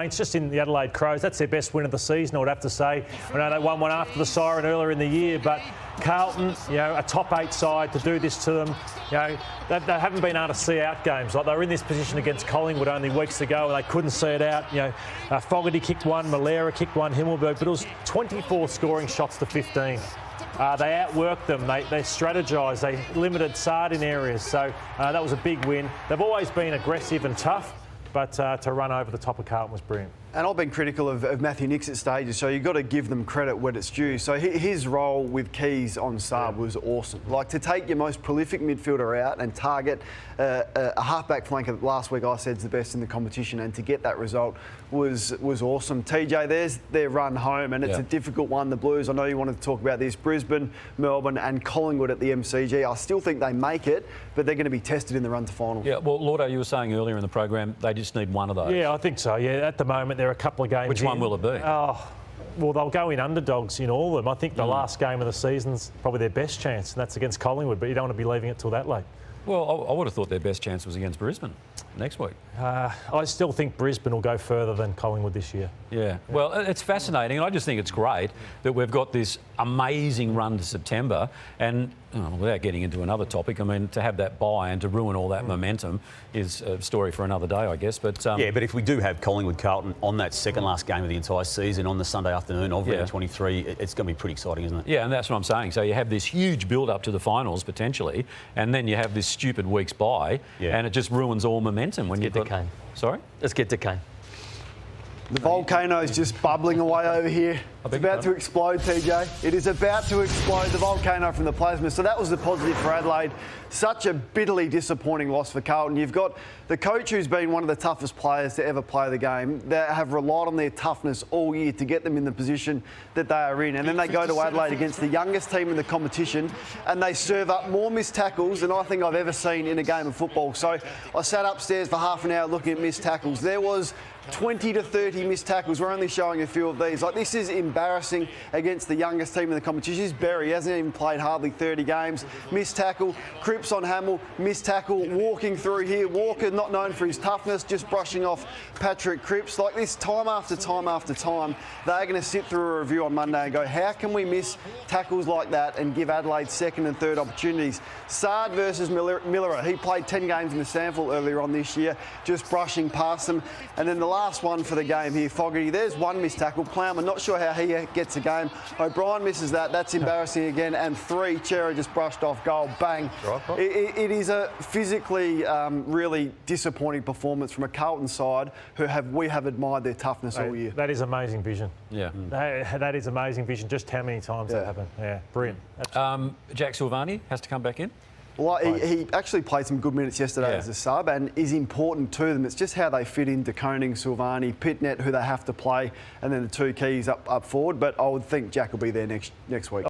It's just in the Adelaide Crows. That's their best win of the season, I would have to say. I know they won one after the siren earlier in the year, but Carlton, a top 8 side, to do this to them, they haven't been able to see out games. Like, they were in this position against Collingwood only weeks ago and they couldn't see it out. Fogarty kicked one, Malera kicked one, Himmelberg, but it was 24 scoring shots to 15. They outworked them, they strategised, they limited Sard in areas, so that was a big win. They've always been aggressive and tough, but to run over the top of Carlton was brilliant. And I've been critical of Matthew Nicks at stages, so you've got to give them credit when it's due. So his role with Keys on Sard was awesome. Like, to take your most prolific midfielder out and target a half-back flanker last week I said is the best in the competition, and to get that result was awesome. TJ, there's their run home, and it's a difficult one, the Blues. I know you wanted to talk about this. Brisbane, Melbourne and Collingwood at the MCG. I still think they make it, but they're going to be tested in the run to finals. Yeah, well, Lordo, you were saying earlier in the program they just need one of those. Yeah, I think so. Yeah, at the moment there are a couple of games. Which one will it be? Oh, well, they'll go in underdogs in all of them. I think the last game of the season's probably their best chance, and that's against Collingwood, but you don't want to be leaving it till that late. Well, I would have thought their best chance was against Brisbane next week. I still think Brisbane will go further than Collingwood this year. Yeah, well, it's fascinating, and I just think it's great that we've got this amazing run to September, and without getting into another topic, I mean, to have that bye and to ruin all that momentum is a story for another day, I guess. But yeah, but if we do have Collingwood-Carlton on that second last game of the entire season on the Sunday afternoon of round 23, it's going to be pretty exciting, isn't it? Yeah, and that's what I'm saying. So you have this huge build-up to the finals, potentially, and then you have this stupid week's bye, and it just ruins all momentum when you've got... Kane. Sorry? Let's get to Kane. The volcano's just bubbling away over here. It's about to explode, TJ. It is about to explode, the volcano from the plasma. So that was the positive for Adelaide. Such a bitterly disappointing loss for Carlton. You've got the coach who's been one of the toughest players to ever play the game, that have relied on their toughness all year to get them in the position that they are in. And then they go to Adelaide against the youngest team in the competition and they serve up more missed tackles than I think I've ever seen in a game of football. So I sat upstairs for half an hour looking at missed tackles. There was 20 to 30 missed tackles. We're only showing a few of these. Like, this is embarrassing against the youngest team in the competition. This is Berry. He hasn't even played hardly 30 games. Missed tackle. Cripps on Hamill. Missed tackle. Walking through here. Walker, not known for his toughness, just brushing off Patrick Cripps. Like this, time after time after time, they're going to sit through a review on Monday and go, how can we miss tackles like that and give Adelaide second and third opportunities? Sard versus Miller. He played 10 games in the sample earlier on this year, just brushing past them. And then the last one for the game here, Fogarty. There's one missed tackle. Plowman, not sure how he gets a game. O'Brien misses that. That's embarrassing again. And 3, Chera just brushed off goal. Bang. It is a physically really disappointing performance from a Carlton side we have admired their toughness all year. That is amazing vision. Yeah. That is amazing vision. Just how many times that happened. Yeah, brilliant. Jack Silvagni has to come back in? Well, he actually played some good minutes yesterday as a sub and is important to them. It's just how they fit into Koning, Silvagni, Pitnet, who they have to play, and then the 2 keys up forward. But I would think Jack will be there next week.